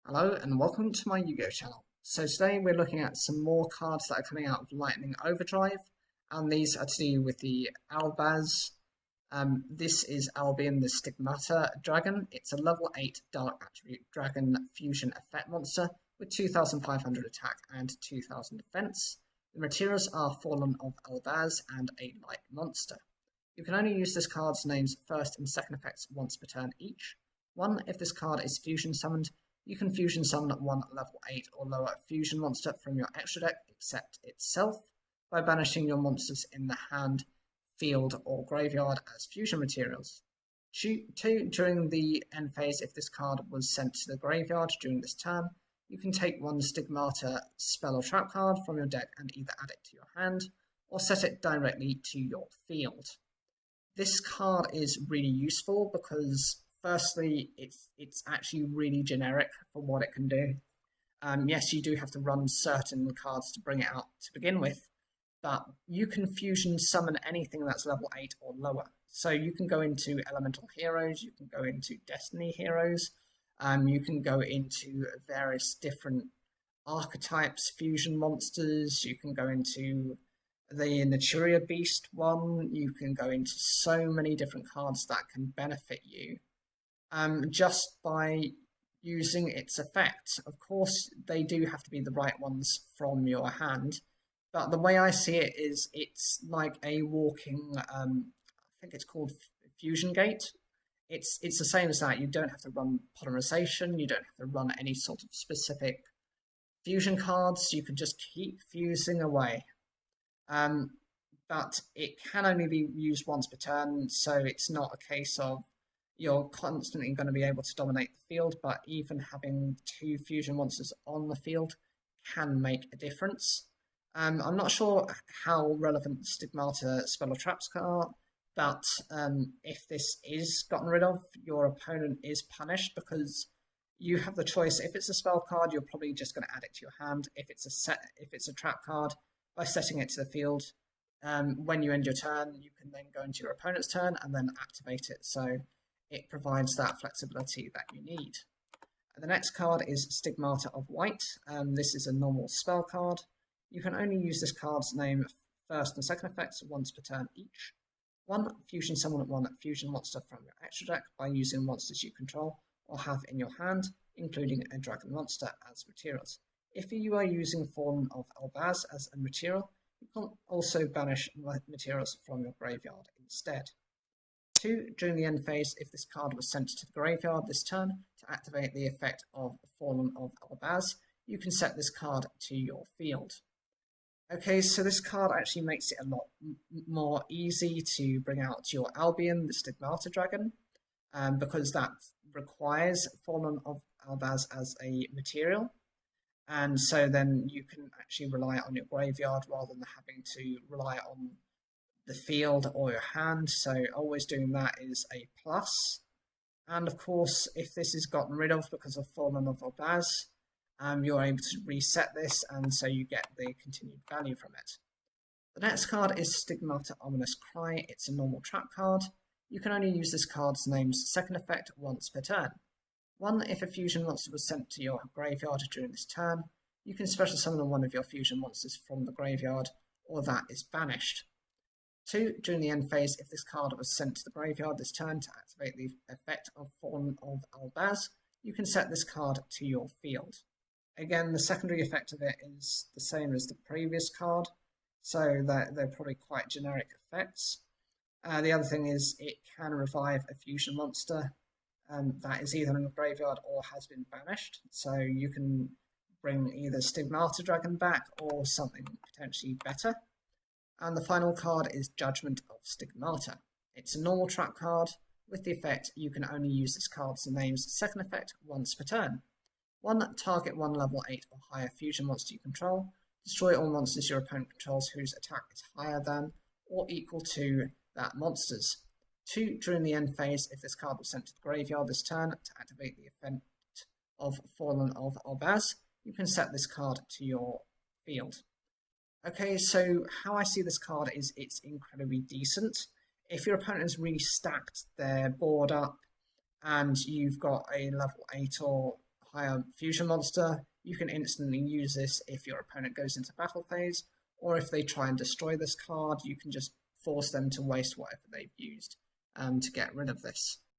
Hello and welcome to my Yu-Gi-Oh channel. So today we're looking at some more cards that are coming out of Lightning Overdrive, and these are to do with the Albaz. This is Albion, the Stigmata Dragon. It's a level 8 Dark Attribute Dragon Fusion Effect monster with 2500 attack and 2000 defense. The materials are Fallen of Albaz and a light monster. You can only use this card's name's first and second effects once per turn each. 1. If this card is fusion summoned, you can fusion summon one level 8 or lower fusion monster from your extra deck except itself by banishing your monsters in the hand, field, or graveyard as fusion materials. 2. During the end phase, if this card was sent to the graveyard during this turn, you can take one Stigmata spell or trap card from your deck and either add it to your hand or set it directly to your field. This card is really useful because firstly, it's actually really generic for what it can do. Yes, you do have to run certain cards to bring it out to begin with, but you can fusion summon anything that's level 8 or lower. So you can go into Elemental Heroes, you can go into Destiny Heroes, you can go into various different archetypes, fusion monsters, you can go into the Naturia Beast one, you can go into so many different cards that can benefit you. Just by using its effects. Of course, they do have to be the right ones from your hand, but the way I see it is it's like a walking, I think it's called Fusion Gate. It's the same as that. You don't have to run polymerization, you don't have to run any sort of specific fusion cards, you can just keep fusing away. But it can only be used once per turn, so it's not a case of you're constantly going to be able to dominate the field, but even having 2 fusion monsters on the field can make a difference. I'm not sure how relevant Stigmata spell or traps are, but if this is gotten rid of, your opponent is punished because you have the choice. If it's a spell card, you're probably just going to add it to your hand. If it's a trap card, by setting it to the field, when you end your turn, you can then go into your opponent's turn and then activate it. So it provides that flexibility that you need. The next card is Stigmata of White. This is a normal spell card. You can only use this card's name first and second effects once per turn each. 1. Fusion summon one fusion monster from your extra deck by using monsters you control or have in your hand, including a dragon monster as materials. If you are using Fallen of Albaz as a material, you can also banish materials from your graveyard instead. 2. During the end phase, if this card was sent to the graveyard this turn to activate the effect of Fallen of Albaz, you can set this card to your field. Okay, so this card actually makes it a lot more easy to bring out your Albion, the Stigmata Dragon, because that requires Fallen of Albaz as a material. And so then you can actually rely on your graveyard rather than having to rely on the field or your hand, so always doing that is a plus. And of course, if this is gotten rid of because of Fallen of Albaz, you're able to reset this, and so you get the continued value from it. The next card is Stigmata Ominous Cry. It's a normal trap card. You can only use this card's name's second effect once per turn. 1. If a fusion monster was sent to your graveyard during this turn, you can special summon one of your fusion monsters from the graveyard, or that is banished. 2. During the end phase, if this card was sent to the graveyard this turn to activate the effect of Fallen of Albaz, you can set this card to your field. Again, the secondary effect of it is the same as the previous card, so they're probably quite generic effects. The other thing is it can revive a fusion monster that is either in the graveyard or has been banished, so you can bring either Stigmata Dragon back or something potentially better. And the final card is Judgment of Stigmata. It's a normal trap card. With the effect, you can only use this card's name's second effect once per turn. 1. Target one level 8 or higher fusion monster you control. Destroy all monsters your opponent controls whose attack is higher than or equal to that monster's. 2. During the end phase, if this card was sent to the graveyard this turn to activate the effect of Fallen of Albaz, you can set this card to your field. Okay, so how I see this card is it's incredibly decent. If your opponent has really stacked their board up and you've got a level 8 or higher fusion monster, you can instantly use this if your opponent goes into battle phase, or if they try and destroy this card, you can just force them to waste whatever they've used to get rid of this.